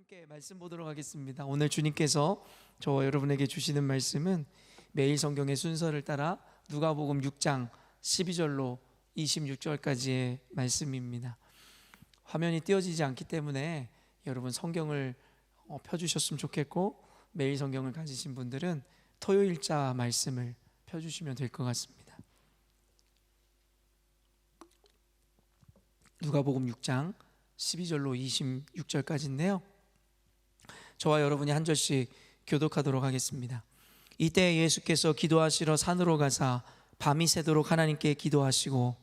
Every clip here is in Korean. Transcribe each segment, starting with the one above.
함께 말씀 보도록 하겠습니다. 오늘 주님께서 저와 여러분에게 주시는 말씀은 매일 성경의 순서를 따라 누가복음 6장 12절로 26절까지의 말씀입니다. 화면이 띄어지지 않기 때문에 여러분 성경을 펴주셨으면 좋겠고, 매일 성경을 가지신 분들은 토요일자 말씀을 펴주시면 될 것 같습니다. 누가복음 6장 12절로 26절까지인데요, 저와 여러분이 한 절씩 교독하도록 하겠습니다. 이때 예수께서 기도하시러 산으로 가사 밤이 새도록 하나님께 기도하시고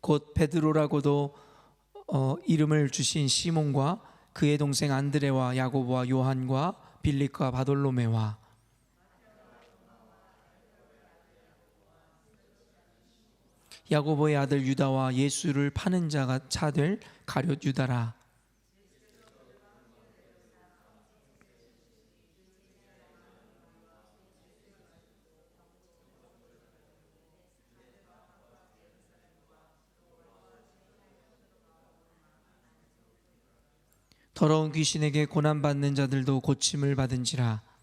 곧 베드로라고도 이름을 주신 시몬과 그의 동생 안드레와 야고보와 요한과 빌립과 바돌로메와 야고보의 아들 유다와 예수를 파는 자가 차들 가룟 유다라. 더러운 귀신에게 고난받는 자들도 고침을 받은지라.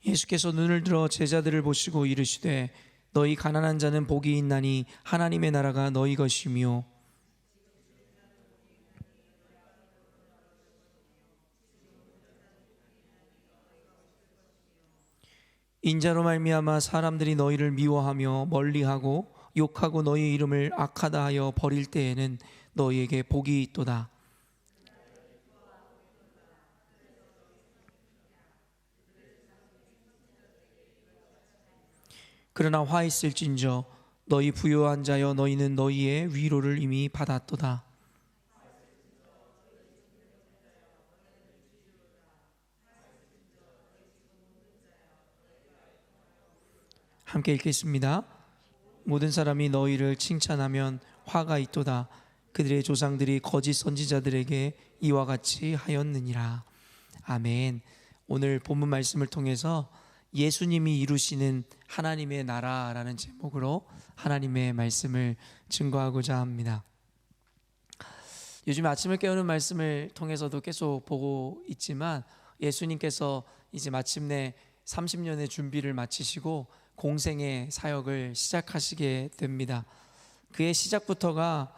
예수께서 눈을 들어 제자들을 보시고 이르시되 너희 가난한 자는 복이 있나니 하나님의 나라가 너희 것이며 인자로 말미암아 사람들이 너희를 미워하며 멀리하고 욕하고 너희 이름을 악하다 하여 버릴 때에는 너희에게 복이 있도다. 그러나 화 있을진저 너희 부요한 자여 너희는 너희의 위로를 이미 받았도다. 함께 읽겠습니다. 모든 사람이 너희를 칭찬하면 화가 있도다. 그들의 조상들이 거짓 선지자들에게 이와 같이 하였느니라. 아멘. 오늘 본문 말씀을 통해서 예수님이 이루시는 하나님의 나라라는 제목으로 하나님의 말씀을 증거하고자 합니다. 요즘 아침을 깨우는 말씀을 통해서도 계속 보고 있지만, 예수님께서 이제 마침내 30년의 준비를 마치시고 공생의 사역을 시작하시게 됩니다. 그의 시작부터가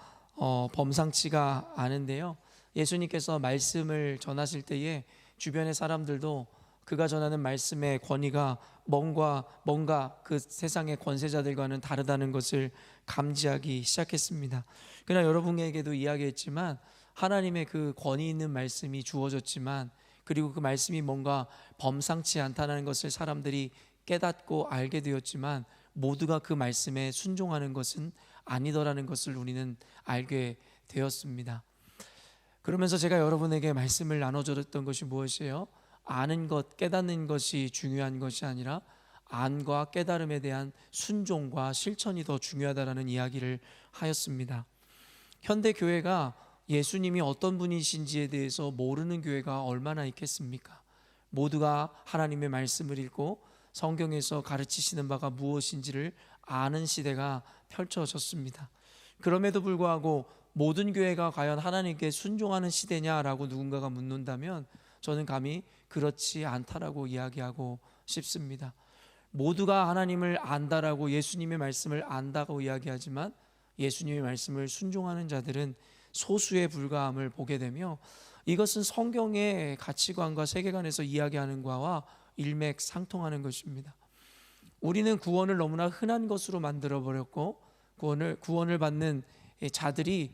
범상치가 않은데요, 예수님께서 말씀을 전하실 때에 주변의 사람들도 그가 전하는 말씀의 권위가 뭔가 그 세상의 권세자들과는 다르다는 것을 감지하기 시작했습니다. 그러나 여러분에게도 이야기했지만, 하나님의 그 권위 있는 말씀이 주어졌지만, 그리고 그 말씀이 뭔가 범상치 않다는 것을 사람들이 깨닫고 알게 되었지만, 모두가 그 말씀에 순종하는 것은 아니더라는 것을 우리는 알게 되었습니다. 그러면서 제가 여러분에게 말씀을 나눠드렸던 것이 무엇이에요? 아는 것, 깨닫는 것이 중요한 것이 아니라 안과 깨달음에 대한 순종과 실천이 더 중요하다라는 이야기를 하였습니다. 현대 교회가 예수님이 어떤 분이신지에 대해서 모르는 교회가 얼마나 있겠습니까? 모두가 하나님의 말씀을 읽고 성경에서 가르치시는 바가 무엇인지를 아는 시대가 펼쳐졌습니다. 그럼에도 불구하고 모든 교회가 과연 하나님께 순종하는 시대냐라고 누군가가 묻는다면 저는 감히 그렇지 않다라고 이야기하고 싶습니다. 모두가 하나님을 안다라고, 예수님의 말씀을 안다고 이야기하지만 예수님의 말씀을 순종하는 자들은 소수에 불과함을 보게 되며, 이것은 성경의 가치관과 세계관에서 이야기하는 것과 일맥상통하는 것입니다. 우리는 구원을 너무나 흔한 것으로 만들어버렸고, 구원을 받는 자들이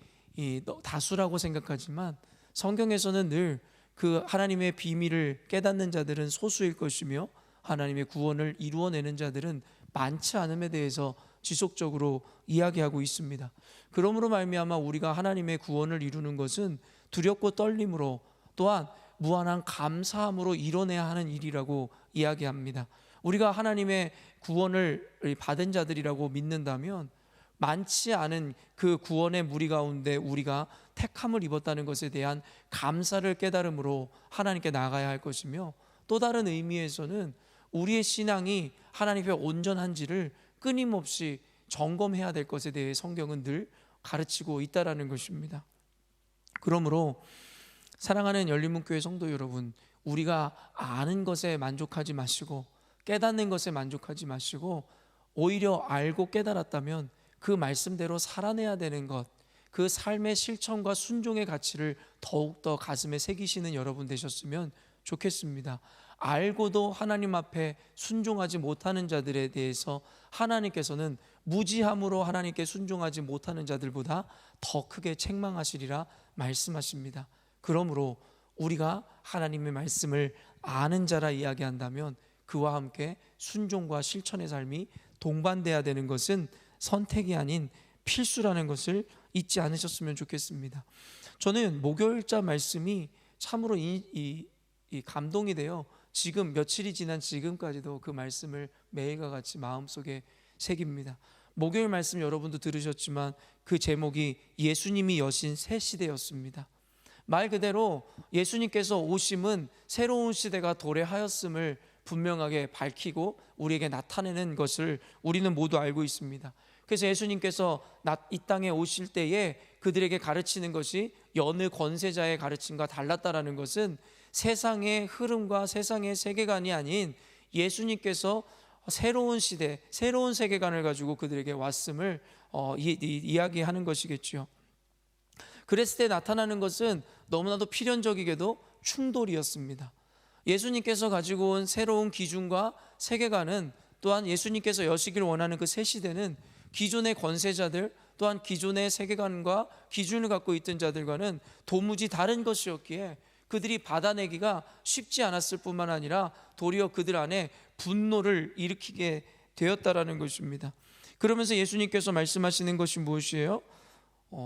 다수라고 생각하지만, 성경에서는 늘 그 하나님의 비밀을 깨닫는 자들은 소수일 것이며 하나님의 구원을 이루어내는 자들은 많지 않음에 대해서 지속적으로 이야기하고 있습니다. 그러므로 말미암아 우리가 하나님의 구원을 이루는 것은 두렵고 떨림으로, 또한 무한한 감사함으로 이뤄내야 하는 일이라고 이야기합니다. 우리가 하나님의 구원을 받은 자들이라고 믿는다면 많지 않은 그 구원의 무리 가운데 우리가 택함을 입었다는 것에 대한 감사를 깨달음으로 하나님께 나아가야 할 것이며, 또 다른 의미에서는 우리의 신앙이 하나님 앞에 온전한지를 끊임없이 점검해야 될 것에 대해 성경은 늘 가르치고 있다라는 것입니다. 그러므로 사랑하는 열린문교회 성도 여러분, 우리가 아는 것에 만족하지 마시고 깨닫는 것에 만족하지 마시고 오히려 알고 깨달았다면 그 말씀대로 살아내야 되는 것, 그 삶의 실천과 순종의 가치를 더욱더 가슴에 새기시는 여러분 되셨으면 좋겠습니다. 알고도 하나님 앞에 순종하지 못하는 자들에 대해서 하나님께서는 무지함으로 하나님께 순종하지 못하는 자들보다 더 크게 책망하시리라 말씀하십니다. 그러므로 우리가 하나님의 말씀을 아는 자라 이야기한다면 그와 함께 순종과 실천의 삶이 동반돼야 되는 것은 선택이 아닌 필수라는 것을 잊지 않으셨으면 좋겠습니다. 저는 목요일자 말씀이 참으로 이 감동이 돼요. 지금 며칠이 지난 지금까지도 그 말씀을 매일과 같이 마음속에 새깁니다. 목요일 말씀 여러분도 들으셨지만 그 제목이 예수님이 여신 새 시대였습니다. 말 그대로 예수님께서 오심은 새로운 시대가 도래하였음을 분명하게 밝히고 우리에게 나타내는 것을 우리는 모두 알고 있습니다. 그래서 예수님께서 이 땅에 오실 때에 그들에게 가르치는 것이 여느 권세자의 가르침과 달랐다라는 것은 세상의 흐름과 세상의 세계관이 아닌 예수님께서 새로운 시대, 새로운 세계관을 가지고 그들에게 왔음을 이야기하는 것이겠죠. 그랬을 때 나타나는 것은 너무나도 필연적이게도 충돌이었습니다. 예수님께서 가지고 온 새로운 기준과 세계관은, 또한 예수님께서 여시길 원하는 그 새 시대는 기존의 권세자들 또한 기존의 세계관과 기준을 갖고 있던 자들과는 도무지 다른 것이었기에 그들이 받아내기가 쉽지 않았을 뿐만 아니라 도리어 그들 안에 분노를 일으키게 되었다라는 것입니다. 그러면서 예수님께서 말씀하시는 것이 무엇이에요?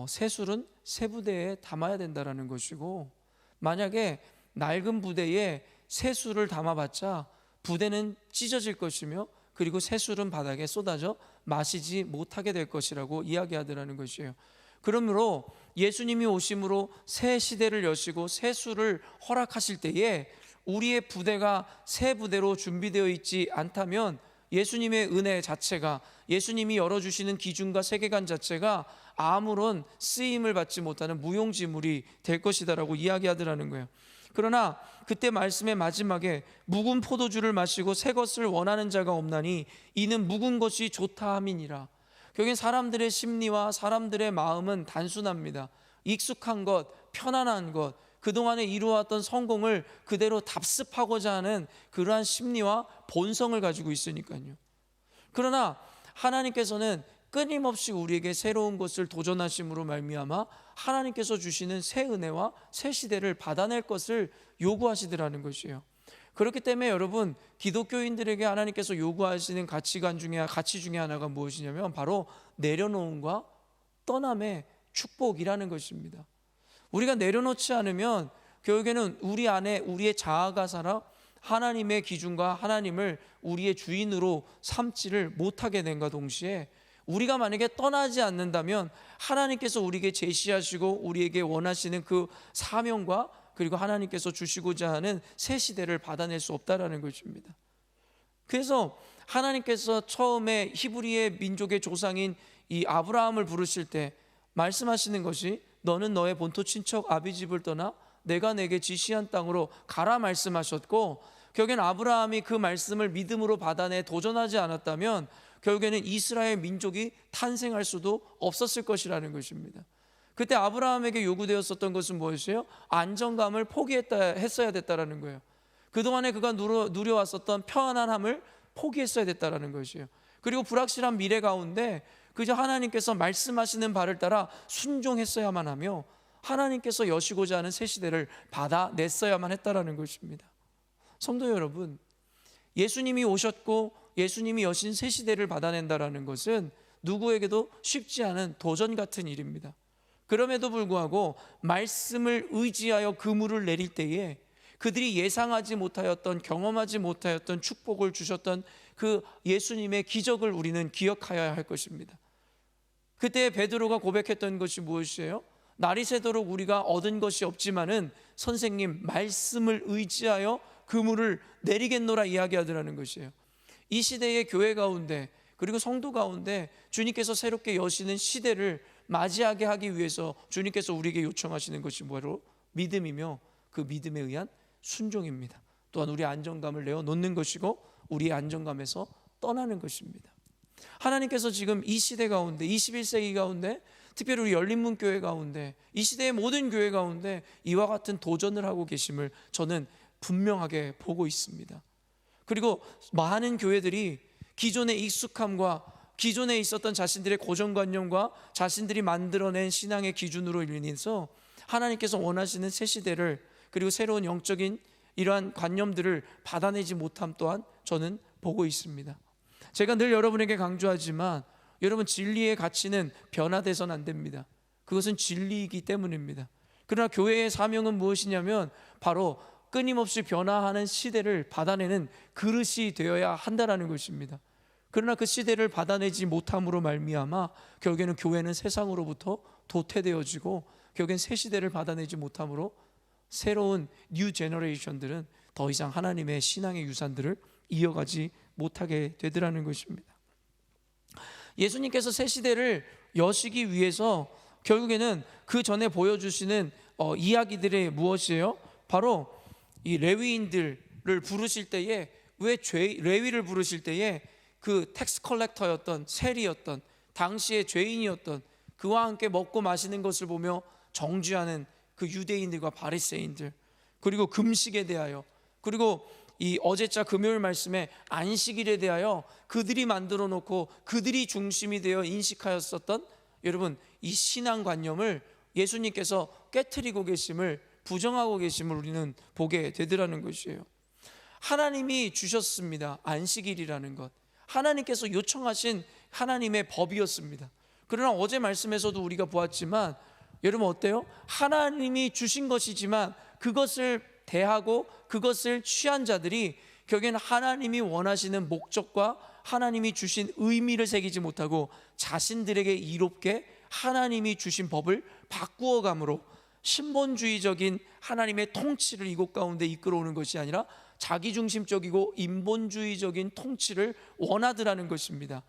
새술은 새 부대에 담아야 된다라는 것이고, 만약에 낡은 부대에 새술을 담아봤자 부대는 찢어질 것이며 그리고 새술은 바닥에 쏟아져 마시지 못하게 될 것이라고 이야기하더라는 것이에요. 그러므로 예수님이 오심으로 새 시대를 여시고 새 수를 허락하실 때에 우리의 부대가 새 부대로 준비되어 있지 않다면 예수님의 은혜 자체가, 예수님이 열어주시는 기준과 세계관 자체가 아무런 쓰임을 받지 못하는 무용지물이 될 것이다라고 이야기하더라는 거예요. 그러나 그때 말씀의 마지막에 묵은 포도주를 마시고 새 것을 원하는 자가 없나니 이는 묵은 것이 좋다 함이니라. 결국엔 사람들의 심리와 사람들의 마음은 단순합니다. 익숙한 것, 편안한 것, 그동안에 이루어왔던 성공을 그대로 답습하고자 하는 그러한 심리와 본성을 가지고 있으니까요. 그러나 하나님께서는 끊임없이 우리에게 새로운 것을 도전하심으로 말미암아 하나님께서 주시는 새 은혜와 새 시대를 받아낼 것을 요구하시더라는 것이에요. 그렇기 때문에 여러분, 기독교인들에게 하나님께서 요구하시는 가치 중에 하나가 무엇이냐면 바로 내려놓음과 떠남의 축복이라는 것입니다. 우리가 내려놓지 않으면 결국에는 우리 안에 우리의 자아가 살아 하나님의 기준과 하나님을 우리의 주인으로 삼지를 못하게 된과 동시에 우리가 만약에 떠나지 않는다면 하나님께서 우리에게 제시하시고 우리에게 원하시는 그 사명과 그리고 하나님께서 주시고자 하는 새 시대를 받아낼 수 없다라는 것입니다. 그래서 하나님께서 처음에 히브리의 민족의 조상인 이 아브라함을 부르실 때 말씀하시는 것이 너는 너의 본토 친척 아비 집을 떠나 내가 내게 지시한 땅으로 가라 말씀하셨고, 결국엔 아브라함이 그 말씀을 믿음으로 받아내 도전하지 않았다면 결국에는 이스라엘 민족이 탄생할 수도 없었을 것이라는 것입니다. 그때 아브라함에게 요구되었었던 것은 무엇이에요? 안정감을 했어야 됐다라는 거예요. 그동안에 그가 누려왔었던 평안함을 포기했어야 됐다라는 것이에요. 그리고 불확실한 미래 가운데 그저 하나님께서 말씀하시는 바를 따라 순종했어야만 하며 하나님께서 여시고자 하는 새 시대를 받아냈어야만 했다라는 것입니다. 성도 여러분, 예수님이 오셨고 예수님이 여신 새 시대를 받아낸다라는 것은 누구에게도 쉽지 않은 도전 같은 일입니다. 그럼에도 불구하고 말씀을 의지하여 그물을 내릴 때에 그들이 예상하지 못하였던, 경험하지 못하였던 축복을 주셨던 그 예수님의 기적을 우리는 기억하여야 할 것입니다. 그때 베드로가 고백했던 것이 무엇이에요? 날이 새도록 우리가 얻은 것이 없지만은 선생님 말씀을 의지하여 그물을 내리겠노라 이야기하더라는 것이에요. 이 시대의 교회 가운데 그리고 성도 가운데 주님께서 새롭게 여시는 시대를 맞이하게 하기 위해서 주님께서 우리에게 요청하시는 것이 바로 믿음이며 그 믿음에 의한 순종입니다. 또한 우리의 안정감을 내어놓는 것이고 우리의 안정감에서 떠나는 것입니다. 하나님께서 지금 이 시대 가운데 21세기 가운데 특별히 우리 열린문교회 가운데 이 시대의 모든 교회 가운데 이와 같은 도전을 하고 계심을 저는 분명하게 보고 있습니다. 그리고 많은 교회들이 기존의 익숙함과 기존에 있었던 자신들의 고정관념과 자신들이 만들어낸 신앙의 기준으로 인해서 하나님께서 원하시는 새 시대를 그리고 새로운 영적인 이러한 관념들을 받아내지 못함 또한 저는 보고 있습니다. 제가 늘 여러분에게 강조하지만 여러분, 진리의 가치는 변화돼서는 안 됩니다. 그것은 진리이기 때문입니다. 그러나 교회의 사명은 무엇이냐면 바로 끊임없이 변화하는 시대를 받아내는 그릇이 되어야 한다는 것입니다. 그러나 그 시대를 받아내지 못함으로 말미암아 결국에는 교회는 세상으로부터 도태되어지고 결국엔 새 시대를 받아내지 못함으로 새로운 뉴 제너레이션들은 더 이상 하나님의 신앙의 유산들을 이어가지 못하게 되더라는 것입니다. 예수님께서 새 시대를 여시기 위해서 결국에는 그 전에 보여주시는 이야기들이 무엇이에요? 바로 이 레위인들을 부르실 때에 왜 레위를 부르실 때에 그 텍스 컬렉터였던 세리였던 당시의 죄인이었던 그와 함께 먹고 마시는 것을 보며 정죄하는 그 유대인들과 바리새인들, 그리고 금식에 대하여, 그리고 이 어제자 금요일 말씀에 안식일에 대하여 그들이 만들어 놓고 그들이 중심이 되어 인식하였었던 여러분 이 신앙관념을 예수님께서 깨트리고 계심을, 부정하고 계심을 우리는 보게 되더라는 것이에요. 하나님이 주셨습니다. 안식일이라는 것, 하나님께서 요청하신 하나님의 법이었습니다. 그러나 어제 말씀에서도 우리가 보았지만 여러분 어때요? 하나님이 주신 것이지만 그것을 대하고 그것을 취한 자들이 결국에는 하나님이 원하시는 목적과 하나님이 주신 의미를 새기지 못하고 자신들에게 이롭게 하나님이 주신 법을 바꾸어 감으로 신본주의적인 하나님의 통치를 이곳 가운데 이끌어오는 것이 아니라 자기중심적이고 인본주의적인 통치를 원하더라는 것입니다.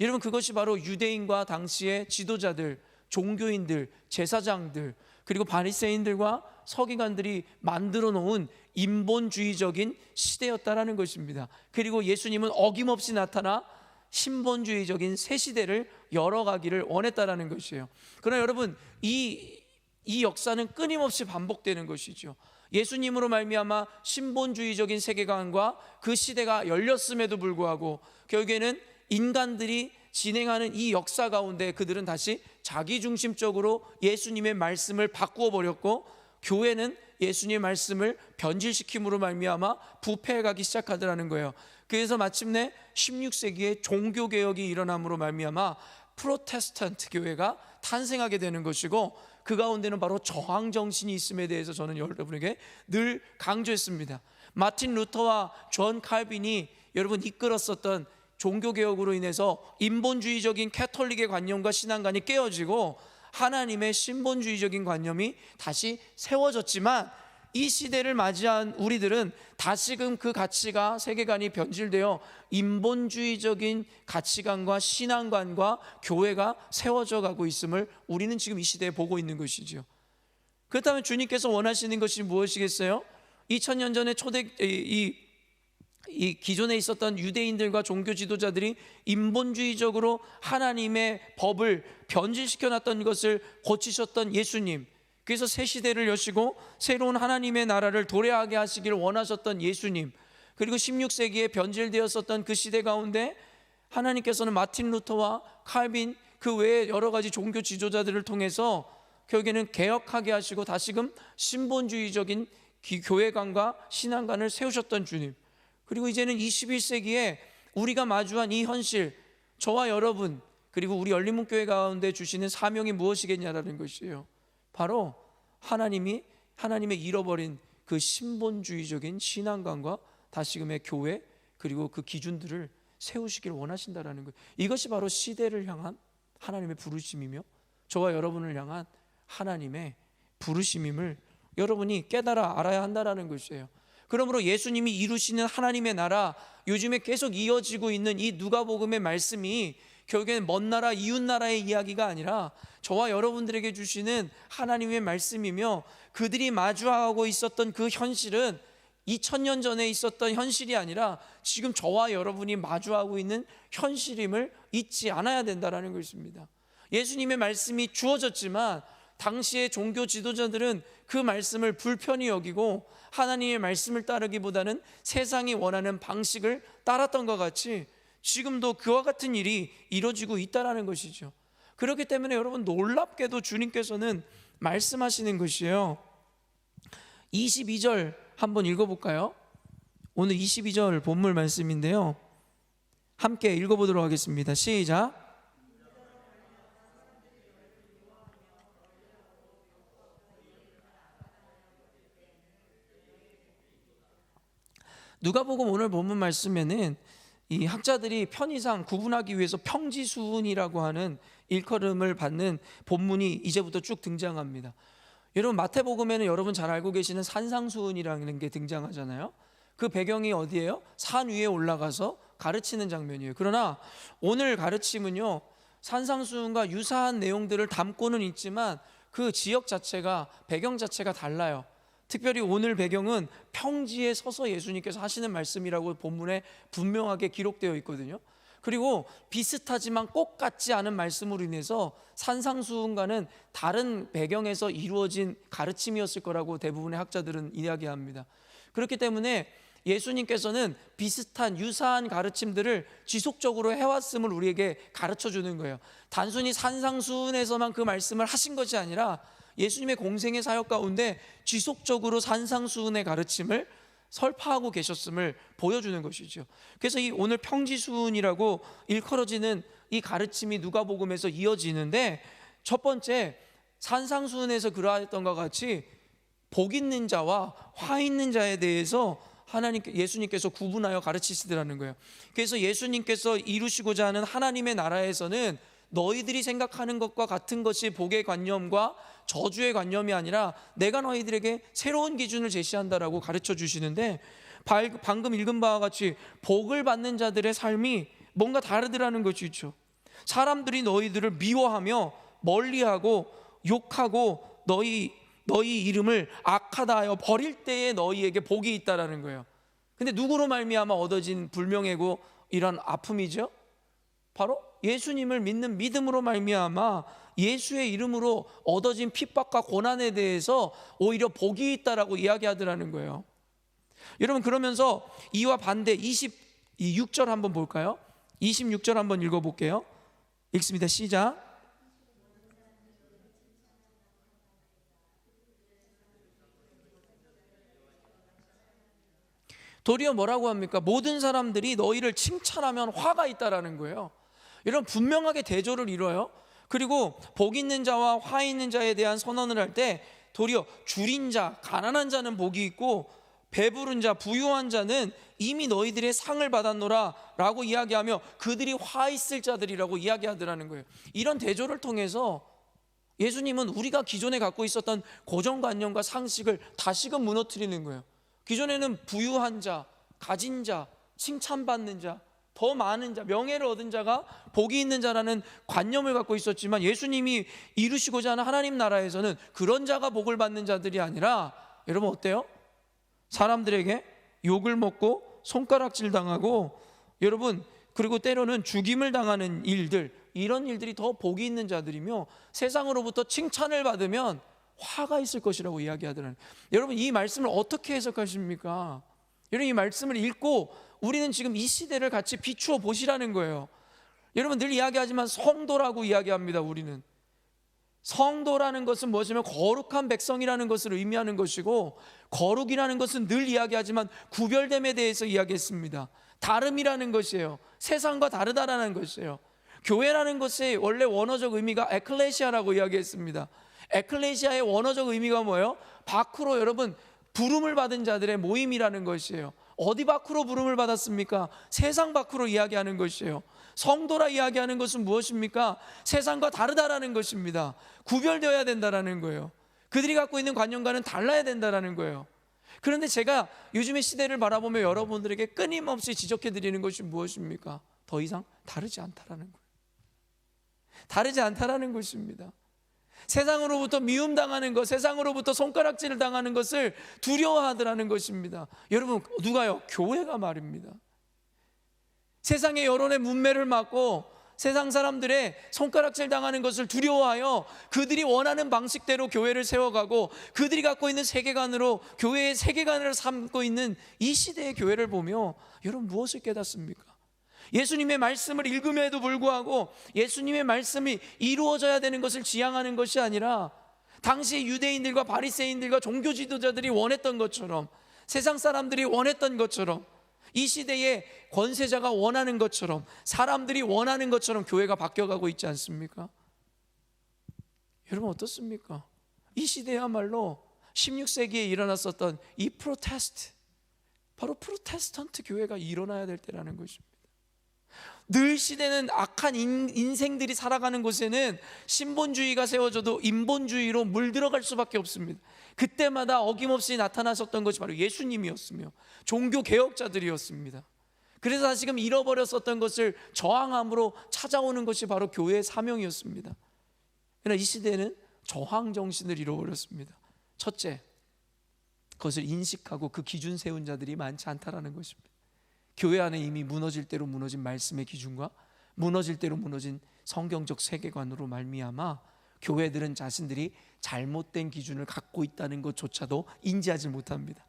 여러분, 그것이 바로 유대인과 당시의 지도자들, 종교인들, 제사장들, 그리고 바리새인들과 서기관들이 만들어 놓은 인본주의적인 시대였다라는 것입니다. 그리고 예수님은 어김없이 나타나 신본주의적인 새 시대를 열어가기를 원했다라는 것이에요. 그러나 여러분, 이 역사는 끊임없이 반복되는 것이죠. 예수님으로 말미암아 신본주의적인 세계관과 그 시대가 열렸음에도 불구하고 결국에는 인간들이 진행하는 이 역사 가운데 그들은 다시 자기중심적으로 예수님의 말씀을 바꾸어 버렸고, 교회는 예수님의 말씀을 변질시킴으로 말미암아 부패해가기 시작하더라는 거예요. 그래서 마침내 16세기에 종교개혁이 일어남으로 말미암아 프로테스탄트 교회가 탄생하게 되는 것이고, 그 가운데는 바로 저항정신이 있음에 대해서 저는 여러분에게 늘 강조했습니다. 마틴 루터와 존 칼빈이 여러분 이끌었었던 종교개혁으로 인해서 인본주의적인 캐톨릭의 관념과 신앙관이 깨어지고 하나님의 신본주의적인 관념이 다시 세워졌지만, 이 시대를 맞이한 우리들은 다시금 그 가치가, 세계관이 변질되어 인본주의적인 가치관과 신앙관과 교회가 세워져 가고 있음을 우리는 지금 이 시대에 보고 있는 것이죠. 그렇다면 주님께서 원하시는 것이 무엇이겠어요? 2000년 전에 이 기존에 있었던 유대인들과 종교 지도자들이 인본주의적으로 하나님의 법을 변질시켜 놨던 것을 고치셨던 예수님, 그래서 새 시대를 여시고 새로운 하나님의 나라를 도래하게 하시기를 원하셨던 예수님, 그리고 16세기에 변질되었었던 그 시대 가운데 하나님께서는 마틴 루터와 칼빈 그 외에 여러 가지 종교 지도자들을 통해서 결국에는 개혁하게 하시고 다시금 신본주의적인 교회관과 신앙관을 세우셨던 주님, 그리고 이제는 21세기에 우리가 마주한 이 현실, 저와 여러분 그리고 우리 열린문교회 가운데 주시는 사명이 무엇이겠냐라는 것이에요. 바로 하나님의 잃어버린 그 신본주의적인 신앙관과 다시금의 교회 그리고 그 기준들을 세우시길 원하신다라는 거예요. 이것이 바로 시대를 향한 하나님의 부르심이며 저와 여러분을 향한 하나님의 부르심임을 여러분이 깨달아 알아야 한다라는 것이에요. 그러므로 예수님이 이루시는 하나님의 나라, 요즘에 계속 이어지고 있는 이 누가복음의 말씀이 결국에는 먼 나라, 이웃 나라의 이야기가 아니라 저와 여러분들에게 주시는 하나님의 말씀이며, 그들이 마주하고 있었던 그 현실은 2000년 전에 있었던 현실이 아니라 지금 저와 여러분이 마주하고 있는 현실임을 잊지 않아야 된다는 것입니다. 예수님의 말씀이 주어졌지만 당시의 종교 지도자들은 그 말씀을 불편히 여기고 하나님의 말씀을 따르기보다는 세상이 원하는 방식을 따랐던 것 같이 지금도 그와 같은 일이 이루어지고 있다는 것이죠. 그렇기 때문에 여러분, 놀랍게도 주님께서는 말씀하시는 것이에요. 22절 한번 읽어볼까요? 오늘 22절 본문 말씀인데요, 함께 읽어보도록 하겠습니다. 시작. 누가복음 오늘 본문 말씀에는 이 학자들이 편의상 구분하기 위해서 평지수훈이라고 하는 일컬음을 받는 본문이 이제부터 쭉 등장합니다. 여러분, 마태복음에는 여러분 잘 알고 계시는 산상수훈이라는 게 등장하잖아요. 그 배경이 어디예요? 산 위에 올라가서 가르치는 장면이에요. 그러나 오늘 가르침은요, 산상수훈과 유사한 내용들을 담고는 있지만 그 지역 자체가, 배경 자체가 달라요. 특별히 오늘 배경은 평지에 서서 예수님께서 하시는 말씀이라고 본문에 분명하게 기록되어 있거든요. 그리고 비슷하지만 꼭 같지 않은 말씀으로 인해서 산상수훈과는 다른 배경에서 이루어진 가르침이었을 거라고 대부분의 학자들은 이야기합니다. 그렇기 때문에 예수님께서는 비슷한 유사한 가르침들을 지속적으로 해왔음을 우리에게 가르쳐 주는 거예요. 단순히 산상수훈에서만 그 말씀을 하신 것이 아니라 예수님의 공생의 사역 가운데 지속적으로 산상수훈의 가르침을 설파하고 계셨음을 보여주는 것이죠. 그래서 이 오늘 평지수훈이라고 일컬어지는 이 가르침이 누가복음에서 이어지는데, 첫 번째, 산상수훈에서 그러했던 것 같이 복 있는 자와 화 있는 자에 대해서 예수님께서 구분하여 가르치시더라는 거예요. 그래서 예수님께서 이루시고자 하는 하나님의 나라에서는 너희들이 생각하는 것과 같은 것이 복의 관념과 저주의 관념이 아니라 내가 너희들에게 새로운 기준을 제시한다라고 가르쳐 주시는데, 방금 읽은 바와 같이 복을 받는 자들의 삶이 뭔가 다르더라는 것이죠. 사람들이 너희들을 미워하며 멀리하고 욕하고 너희 이름을 악하다 하여 버릴 때에 너희에게 복이 있다라는 거예요. 근데 누구로 말미암아 얻어진 불명예고 이런 아픔이죠? 바로 예수님을 믿는 믿음으로 말미암아 예수의 이름으로 얻어진 핍박과 고난에 대해서 오히려 복이 있다라고 이야기하더라는 거예요. 여러분, 그러면서 이와 반대 26절 한번 볼까요? 26절 한번 읽어볼게요. 읽습니다. 시작. 도리어 뭐라고 합니까? 모든 사람들이 너희를 칭찬하면 화가 있다라는 거예요. 여러분, 분명하게 대조를 이뤄요. 그리고 복 있는 자와 화 있는 자에 대한 선언을 할 때 도리어 줄인 자, 가난한 자는 복이 있고 배부른 자, 부유한 자는 이미 너희들의 상을 받았노라 라고 이야기하며 그들이 화 있을 자들이라고 이야기하더라는 거예요. 이런 대조를 통해서 예수님은 우리가 기존에 갖고 있었던 고정관념과 상식을 다시금 무너뜨리는 거예요. 기존에는 부유한 자, 가진 자, 칭찬받는 자, 더 많은 자, 명예를 얻은 자가 복이 있는 자라는 관념을 갖고 있었지만 예수님이 이루시고자 하는 하나님 나라에서는 그런 자가 복을 받는 자들이 아니라, 여러분 어때요? 사람들에게 욕을 먹고 손가락질 당하고, 여러분, 그리고 때로는 죽임을 당하는 일들, 이런 일들이 더 복이 있는 자들이며 세상으로부터 칭찬을 받으면 화가 있을 것이라고 이야기하더라는. 여러분, 이 말씀을 어떻게 해석하십니까? 여러분, 이 말씀을 읽고 우리는 지금 이 시대를 같이 비추어 보시라는 거예요. 여러분, 늘 이야기하지만 성도라고 이야기합니다. 우리는 성도라는 것은 무엇이냐면 거룩한 백성이라는 것을 의미하는 것이고, 거룩이라는 것은 늘 이야기하지만 구별됨에 대해서 이야기했습니다. 다름이라는 것이에요. 세상과 다르다라는 것이에요. 교회라는 것의 원래 원어적 의미가 에클레시아라고 이야기했습니다. 에클레시아의 원어적 의미가 뭐예요? 밖으로, 여러분, 부름을 받은 자들의 모임이라는 것이에요. 어디 밖으로 부름을 받았습니까? 세상 밖으로 이야기하는 것이에요. 성도라 이야기하는 것은 무엇입니까? 세상과 다르다라는 것입니다. 구별되어야 된다라는 거예요. 그들이 갖고 있는 관념과는 달라야 된다라는 거예요. 그런데 제가 요즘의 시대를 바라보며 여러분들에게 끊임없이 지적해 드리는 것이 무엇입니까? 더 이상 다르지 않다라는 거예요. 다르지 않다라는 것입니다. 세상으로부터 미움당하는 것, 세상으로부터 손가락질을 당하는 것을 두려워하더라는 것입니다. 여러분, 누가요? 교회가 말입니다. 세상의 여론의 문매를 맞고 세상 사람들의 손가락질 당하는 것을 두려워하여 그들이 원하는 방식대로 교회를 세워가고 그들이 갖고 있는 세계관으로 교회의 세계관을 삼고 있는 이 시대의 교회를 보며 여러분 무엇을 깨닫습니까? 예수님의 말씀을 읽음에도 불구하고 예수님의 말씀이 이루어져야 되는 것을 지향하는 것이 아니라 당시 유대인들과 바리새인들과 종교 지도자들이 원했던 것처럼, 세상 사람들이 원했던 것처럼, 이 시대의 권세자가 원하는 것처럼, 사람들이 원하는 것처럼 교회가 바뀌어가고 있지 않습니까? 여러분 어떻습니까? 이 시대야말로 16세기에 일어났었던 이 프로테스트, 바로 프로테스탄트 교회가 일어나야 될 때라는 것입니다. 늘 시대는 악한 인생들이 살아가는 곳에는 신본주의가 세워져도 인본주의로 물들어갈 수밖에 없습니다. 그때마다 어김없이 나타나셨던 것이 바로 예수님이었으며 종교 개혁자들이었습니다. 그래서 다시금 잃어버렸었던 것을 저항함으로 찾아오는 것이 바로 교회의 사명이었습니다. 그러나 이 시대는 저항 정신을 잃어버렸습니다. 첫째, 그것을 인식하고 그 기준 세운 자들이 많지 않다라는 것입니다. 교회 안에 이미 무너질 대로 무너진 말씀의 기준과 무너질 대로 무너진 성경적 세계관으로 말미암아 교회들은 자신들이 잘못된 기준을 갖고 있다는 것조차도 인지하지 못합니다.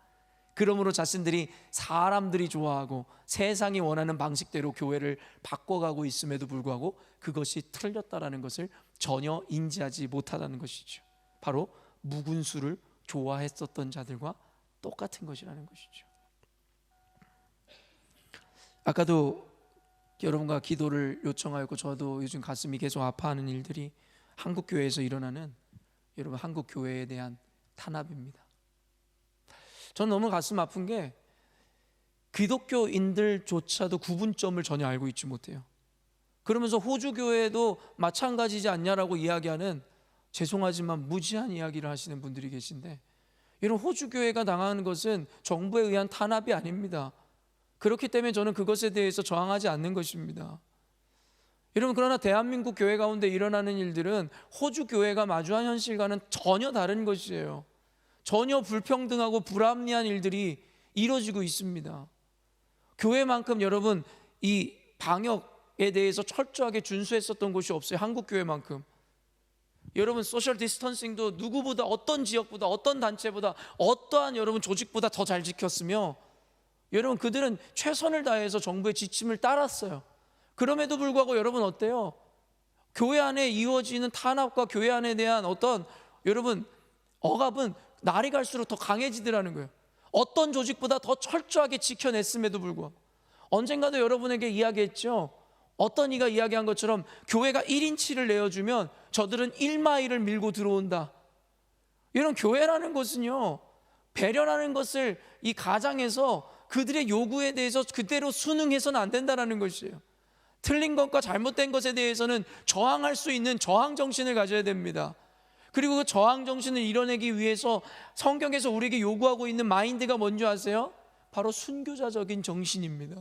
그러므로 자신들이 사람들이 좋아하고 세상이 원하는 방식대로 교회를 바꿔가고 있음에도 불구하고 그것이 틀렸다라는 것을 전혀 인지하지 못하다는 것이죠. 바로 묵은 술을 좋아했었던 자들과 똑같은 것이라는 것이죠. 아까도 여러분과 기도를 요청하였고 저도 요즘 가슴이 계속 아파하는 일들이 한국 교회에서 일어나는 여러분 한국 교회에 대한 탄압입니다. 저는 너무 가슴 아픈 게 기독교인들조차도 구분점을 전혀 알고 있지 못해요. 그러면서 호주 교회도 마찬가지지 않냐라고 이야기하는, 죄송하지만 무지한 이야기를 하시는 분들이 계신데, 여러분 호주 교회가 당하는 것은 정부에 의한 탄압이 아닙니다. 그렇기 때문에 저는 그것에 대해서 저항하지 않는 것입니다. 여러분, 그러나 대한민국 교회 가운데 일어나는 일들은 호주 교회가 마주한 현실과는 전혀 다른 것이에요. 전혀 불평등하고 불합리한 일들이 이루어지고 있습니다. 교회만큼 여러분 이 방역에 대해서 철저하게 준수했었던 곳이 없어요. 한국 교회만큼. 여러분 소셜 디스턴싱도 누구보다, 어떤 지역보다, 어떤 단체보다, 어떠한 여러분 조직보다 더 잘 지켰으며, 여러분 그들은 최선을 다해서 정부의 지침을 따랐어요. 그럼에도 불구하고 여러분 어때요? 교회 안에 이루어지는 탄압과 교회 안에 대한 어떤 여러분 억압은 날이 갈수록 더 강해지더라는 거예요. 어떤 조직보다 더 철저하게 지켜냈음에도 불구하고. 언젠가도 여러분에게 이야기했죠. 어떤 이가 이야기한 것처럼 교회가 1인치를 내어주면 저들은 1마일을 밀고 들어온다. 이런 교회라는 것은요, 배려라는 것을 이 가장해서 그들의 요구에 대해서 그대로 순응해서는 안 된다는 것이에요. 틀린 것과 잘못된 것에 대해서는 저항할 수 있는 저항 정신을 가져야 됩니다. 그리고 그 저항 정신을 이뤄내기 위해서 성경에서 우리에게 요구하고 있는 마인드가 뭔지 아세요? 바로 순교자적인 정신입니다.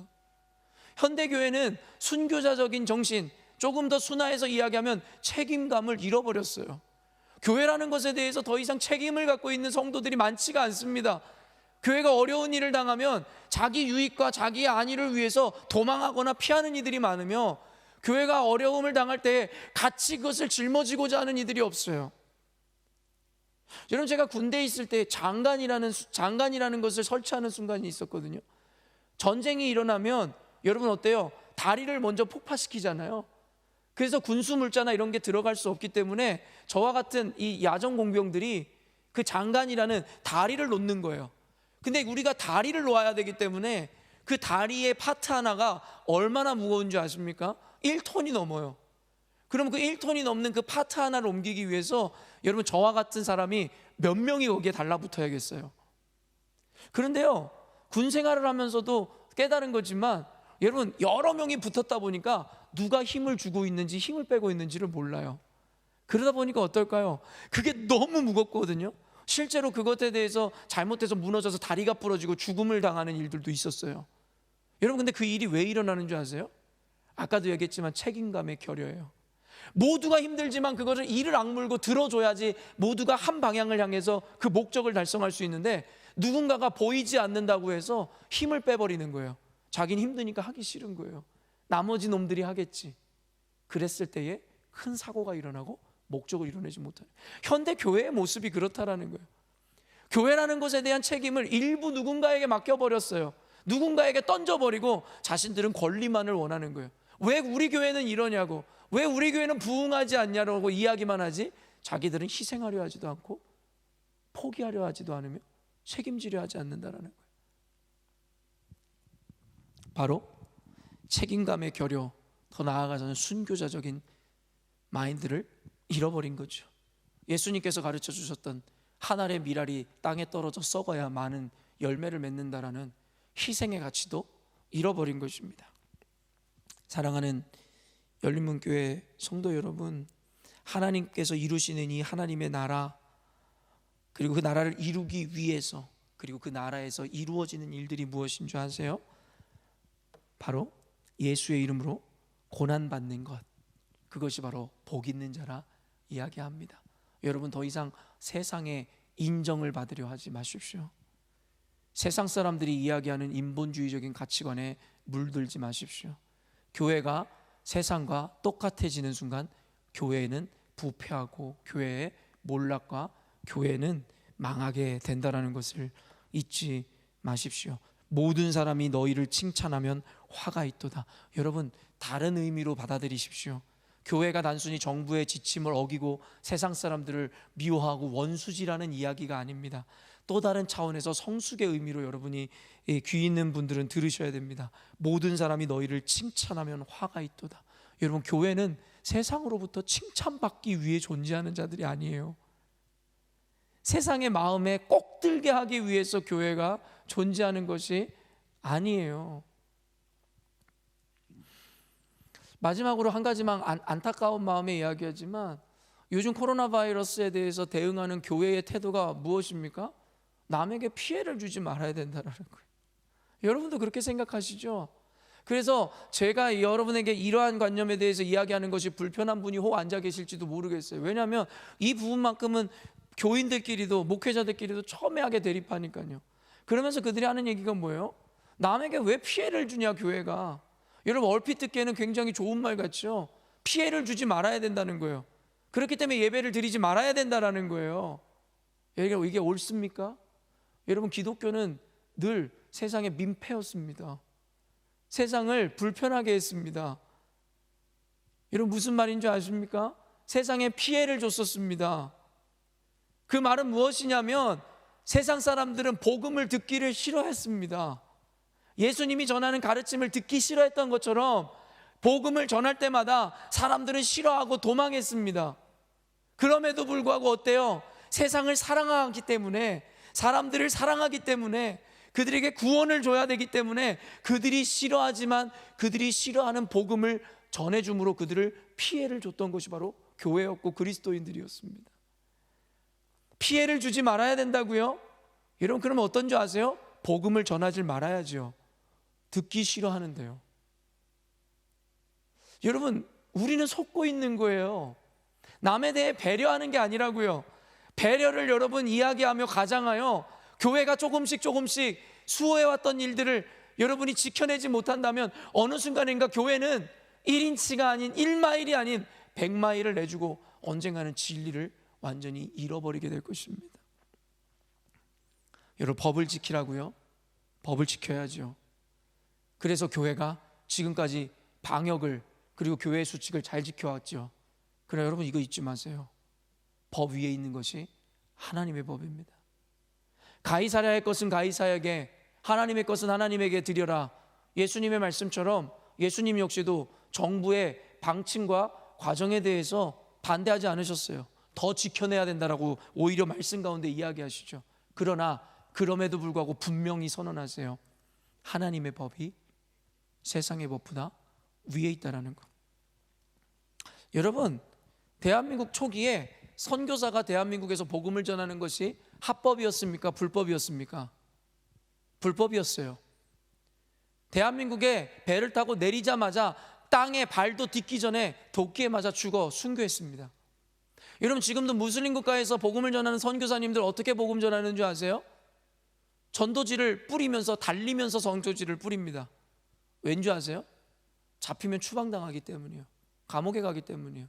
현대교회는 순교자적인 정신, 조금 더 순화해서 이야기하면 책임감을 잃어버렸어요. 교회라는 것에 대해서 더 이상 책임을 갖고 있는 성도들이 많지가 않습니다. 교회가 어려운 일을 당하면 자기 유익과 자기의 안위를 위해서 도망하거나 피하는 이들이 많으며, 교회가 어려움을 당할 때 같이 그것을 짊어지고자 하는 이들이 없어요. 여러분, 제가 군대에 있을 때 장관이라는 것을 설치하는 순간이 있었거든요. 전쟁이 일어나면 여러분 어때요? 다리를 먼저 폭파시키잖아요. 그래서 군수물자나 이런 게 들어갈 수 없기 때문에 저와 같은 이 야전 공병들이 그 장관이라는 다리를 놓는 거예요. 근데 우리가 다리를 놓아야 되기 때문에 그 다리의 파트 하나가 얼마나 무거운지 아십니까? 1톤이 넘어요. 그럼 그 1톤이 넘는 그 파트 하나를 옮기기 위해서 여러분 저와 같은 사람이 몇 명이 거기에 달라붙어야겠어요. 그런데요, 군 생활을 하면서도 깨달은 거지만 여러분 여러 명이 붙었다 보니까 누가 힘을 주고 있는지 힘을 빼고 있는지를 몰라요. 그러다 보니까 어떨까요? 그게 너무 무겁거든요. 실제로 그것에 대해서 잘못해서 무너져서 다리가 부러지고 죽음을 당하는 일들도 있었어요. 여러분, 근데 그 일이 왜 일어나는 줄 아세요? 아까도 얘기했지만 책임감의 결여예요. 모두가 힘들지만 그것을 이를 악물고 들어줘야지 모두가 한 방향을 향해서 그 목적을 달성할 수 있는데, 누군가가 보이지 않는다고 해서 힘을 빼버리는 거예요. 자기는 힘드니까 하기 싫은 거예요. 나머지 놈들이 하겠지. 그랬을 때에 큰 사고가 일어나고 목적을 이뤄내지 못하는, 현대 교회의 모습이 그렇다라는 거예요. 교회라는 것에 대한 책임을 일부 누군가에게 맡겨버렸어요. 누군가에게 던져버리고 자신들은 권리만을 원하는 거예요. 왜 우리 교회는 이러냐고, 왜 우리 교회는 부흥하지 않냐고 이야기만 하지, 자기들은 희생하려 하지도 않고 포기하려 하지도 않으며 책임지려 하지 않는다라는 거예요. 바로 책임감의 결여, 더 나아가서는 순교자적인 마인드를 잃어버린 거죠. 예수님께서 가르쳐 주셨던 한 알의 밀알이 땅에 떨어져 썩어야 많은 열매를 맺는다라는 희생의 가치도 잃어버린 것입니다. 사랑하는 열린문교회 성도 여러분, 하나님께서 이루시는 이 하나님의 나라, 그리고 그 나라를 이루기 위해서, 그리고 그 나라에서 이루어지는 일들이 무엇인 줄 아세요? 바로 예수의 이름으로 고난받는 것, 그것이 바로 복 있는 자라 이야기합니다. 여러분, 더 이상 세상의 인정을 받으려 하지 마십시오. 세상 사람들이 이야기하는 인본주의적인 가치관에 물들지 마십시오. 교회가 세상과 똑같아지는 순간 교회는 부패하고 교회의 몰락과 교회는 망하게 된다는 것을 잊지 마십시오. 모든 사람이 너희를 칭찬하면 화가 있도다. 여러분, 다른 의미로 받아들이십시오. 교회가 단순히 정부의 지침을 어기고 세상 사람들을 미워하고 원수지라는 이야기가 아닙니다. 또 다른 차원에서 성숙의 의미로 여러분이 귀 있는 분들은 들으셔야 됩니다. 모든 사람이 너희를 칭찬하면 화가 있도다. 여러분, 교회는 세상으로부터 칭찬받기 위해 존재하는 자들이 아니에요. 세상의 마음에 꼭 들게 하기 위해서 교회가 존재하는 것이 아니에요. 마지막으로 한 가지만 안타까운 마음에 이야기하지만, 요즘 코로나 바이러스에 대해서 대응하는 교회의 태도가 무엇입니까? 남에게 피해를 주지 말아야 된다는 거예요. 여러분도 그렇게 생각하시죠? 그래서 제가 여러분에게 이러한 관념에 대해서 이야기하는 것이 불편한 분이 혹 앉아 계실지도 모르겠어요. 왜냐하면 이 부분만큼은 교인들끼리도, 목회자들끼리도 첨예하게 대립하니까요. 그러면서 그들이 하는 얘기가 뭐예요? 남에게 왜 피해를 주냐, 교회가. 여러분, 얼핏 듣기에는 굉장히 좋은 말 같죠? 피해를 주지 말아야 된다는 거예요. 그렇기 때문에 예배를 드리지 말아야 된다는 거예요. 이게 옳습니까? 여러분, 기독교는 늘 세상의 민폐였습니다. 세상을 불편하게 했습니다. 여러분, 무슨 말인 줄 아십니까? 세상에 피해를 줬었습니다. 그 말은 무엇이냐면, 세상 사람들은 복음을 듣기를 싫어했습니다. 예수님이 전하는 가르침을 듣기 싫어했던 것처럼 복음을 전할 때마다 사람들은 싫어하고 도망했습니다. 그럼에도 불구하고 어때요? 세상을 사랑하기 때문에, 사람들을 사랑하기 때문에, 그들에게 구원을 줘야 되기 때문에 그들이 싫어하지만 그들이 싫어하는 복음을 전해줌으로 그들을 피해를 줬던 것이 바로 교회였고 그리스도인들이었습니다. 피해를 주지 말아야 된다고요? 여러분, 그러면 어떤 줄 아세요? 복음을 전하지 말아야죠. 듣기 싫어하는데요. 여러분, 우리는 속고 있는 거예요. 남에 대해 배려하는 게 아니라고요. 배려를 여러분 이야기하며 가장하여 교회가 조금씩 수호해왔던 일들을 여러분이 지켜내지 못한다면 어느 순간인가 교회는 1인치가 아닌 1마일이 아닌 100마일을 내주고 언젠가는 진리를 완전히 잃어버리게 될 것입니다. 여러분, 법을 지키라고요? 법을 지켜야죠. 그래서 교회가 지금까지 방역을, 그리고 교회의 수칙을 잘 지켜왔죠. 그러나 여러분, 이거 잊지 마세요. 법 위에 있는 것이 하나님의 법입니다. 가이사랴의 것은 가이사에게, 하나님의 것은 하나님에게 드려라. 예수님의 말씀처럼 예수님 역시도 정부의 방침과 과정에 대해서 반대하지 않으셨어요. 더 지켜내야 된다라고 오히려 말씀 가운데 이야기하시죠. 그러나 그럼에도 불구하고 분명히 선언하세요. 하나님의 법이 세상의 법보다 위에 있다라는 것. 여러분, 대한민국 초기에 선교사가 대한민국에서 복음을 전하는 것이 합법이었습니까? 불법이었습니까? 불법이었어요. 대한민국에 배를 타고 내리자마자 땅에 발도 딛기 전에 도끼에 맞아 죽어 순교했습니다. 여러분, 지금도 무슬림 국가에서 복음을 전하는 선교사님들 어떻게 복음 전하는 줄 아세요? 전도지를 뿌리면서, 달리면서 전도지를 뿌립니다. 왠지 아세요? 잡히면 추방당하기 때문이에요. 감옥에 가기 때문이에요.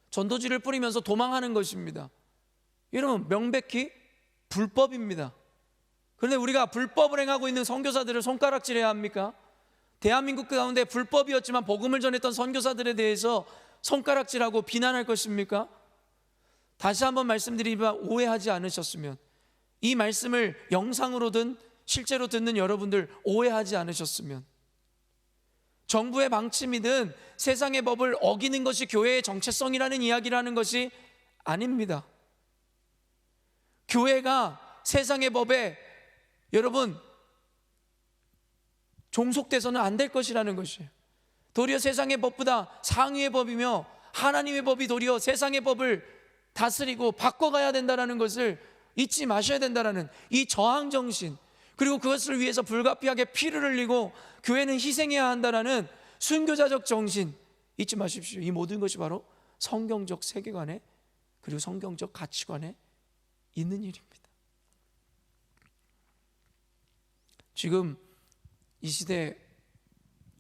전도지를 뿌리면서 도망하는 것입니다. 여러분, 명백히 불법입니다. 그런데 우리가 불법을 행하고 있는 선교사들을 손가락질해야 합니까? 대한민국 가운데 불법이었지만 복음을 전했던 선교사들에 대해서 손가락질하고 비난할 것입니까? 다시 한번 말씀드리지만 오해하지 않으셨으면, 이 말씀을 영상으로든 실제로 듣는 여러분들 오해하지 않으셨으면, 정부의 방침이든 세상의 법을 어기는 것이 교회의 정체성이라는 이야기를 하는 것이 아닙니다. 교회가 세상의 법에 여러분 종속돼서는 안 될 것이라는 것이에요. 도리어 세상의 법보다 상위의 법이며 하나님의 법이 도리어 세상의 법을 다스리고 바꿔가야 된다는 것을 잊지 마셔야 된다는 이 저항정신, 그리고 그것을 위해서 불가피하게 피를 흘리고 교회는 희생해야 한다는 순교자적 정신 잊지 마십시오. 이 모든 것이 바로 성경적 세계관에, 그리고 성경적 가치관에 있는 일입니다. 지금 이 시대에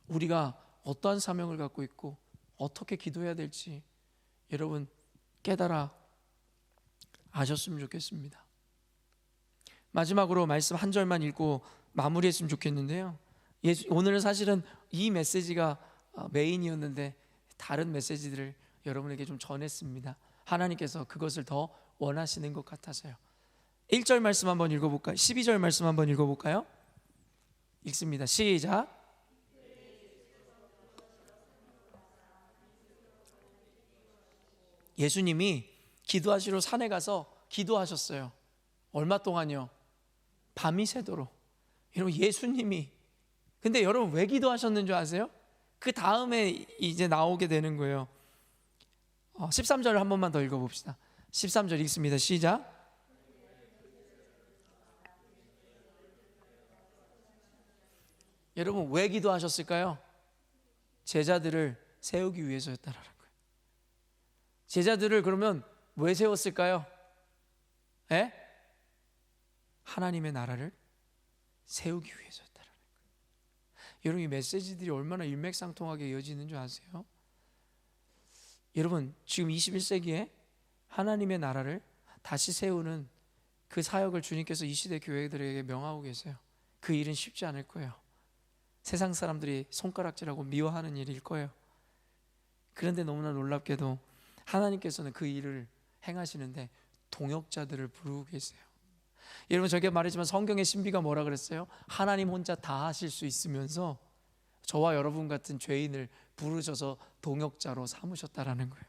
우리가 어떠한 사명을 갖고 있고 어떻게 기도해야 될지 여러분 깨달아 아셨으면 좋겠습니다. 마지막으로 말씀 한 절만 읽고 마무리했으면 좋겠는데요. 오늘은 사실은 이 메시지가 메인이었는데 다른 메시지들을 여러분에게 좀 전했습니다. 하나님께서 그것을 더 원하시는 것 같아서요. 1절 말씀 한번 읽어볼까요? 12절 말씀 한번 읽어볼까요? 읽습니다. 시작. 예수님이 기도하시러 산에 가서 기도하셨어요. 얼마 동안요? 밤이 새도록. 여러분, 예수님이, 근데 여러분 왜 기도하셨는 줄 아세요? 그 다음에 이제 나오게 되는 거예요. 13절을 한 번만 더 읽어봅시다. 13절 읽습니다. 시작. 여러분 왜 기도하셨을까요? 제자들을 세우기 위해서였다라는 거예요. 제자들을 그러면 왜 세웠을까요? 에? 하나님의 나라를 세우기 위해서였다라는 거예요. 여러분, 이 메시지들이 얼마나 일맥상통하게 이어지는 줄 아세요? 여러분, 지금 21세기에 하나님의 나라를 다시 세우는 그 사역을 주님께서 이 시대 교회들에게 명하고 계세요. 그 일은 쉽지 않을 거예요. 세상 사람들이 손가락질하고 미워하는 일일 거예요. 그런데 너무나 놀랍게도 하나님께서는 그 일을 행하시는데 동역자들을 부르고 계세요. 여러분, 제가 말했지만 성경의 신비가 뭐라 그랬어요? 하나님 혼자 다 하실 수 있으면서 저와 여러분 같은 죄인을 부르셔서 동역자로 삼으셨다라는 거예요.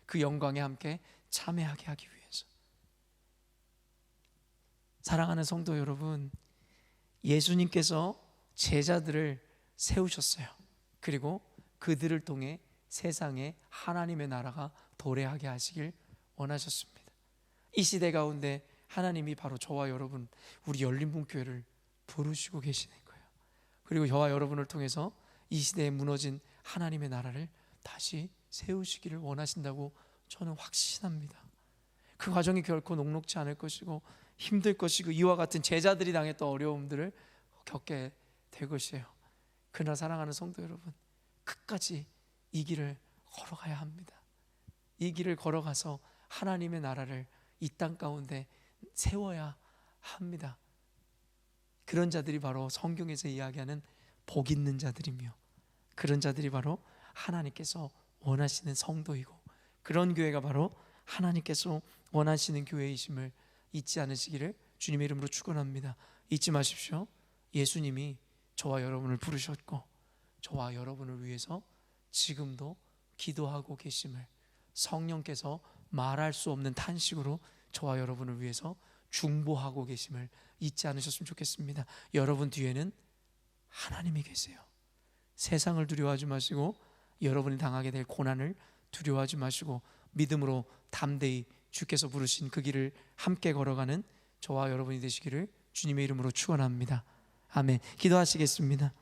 그 영광에 함께 참여하게 하기 위해서. 사랑하는 성도 여러분, 예수님께서 제자들을 세우셨어요. 그리고 그들을 통해 세상에 하나님의 나라가 도래하게 하시길 원하셨습니다. 이 시대 가운데 하나님이 바로 저와 여러분, 우리 열린분교회를 부르시고 계시는 거예요. 그리고 저와 여러분을 통해서 이 시대에 무너진 하나님의 나라를 다시 세우시기를 원하신다고 저는 확신합니다. 그 과정이 결코 녹록지 않을 것이고 힘들 것이고 이와 같은 제자들이 당했던 어려움들을 겪게 될 것이에요. 그러나 사랑하는 성도 여러분, 끝까지 이 길을 걸어가야 합니다. 이 길을 걸어가서 하나님의 나라를 이 땅 가운데 세워야 합니다. 그런 자들이 바로 성경에서 이야기하는 복 있는 자들이며, 그런 자들이 바로 하나님께서 원하시는 성도이고, 그런 교회가 바로 하나님께서 원하시는 교회이심을 잊지 않으시기를 주님의 이름으로 축원합니다. 잊지 마십시오. 예수님이 저와 여러분을 부르셨고 저와 여러분을 위해서 지금도 기도하고 계심을, 성령께서 말할 수 없는 탄식으로 저와 여러분을 위해서 중보하고 계심을 잊지 않으셨으면 좋겠습니다. 여러분 뒤에는 하나님이 계세요. 세상을 두려워하지 마시고 여러분이 당하게 될 고난을 두려워하지 마시고 믿음으로 담대히 주께서 부르신 그 길을 함께 걸어가는 저와 여러분이 되시기를 주님의 이름으로 축원합니다. 아멘. 기도하시겠습니다.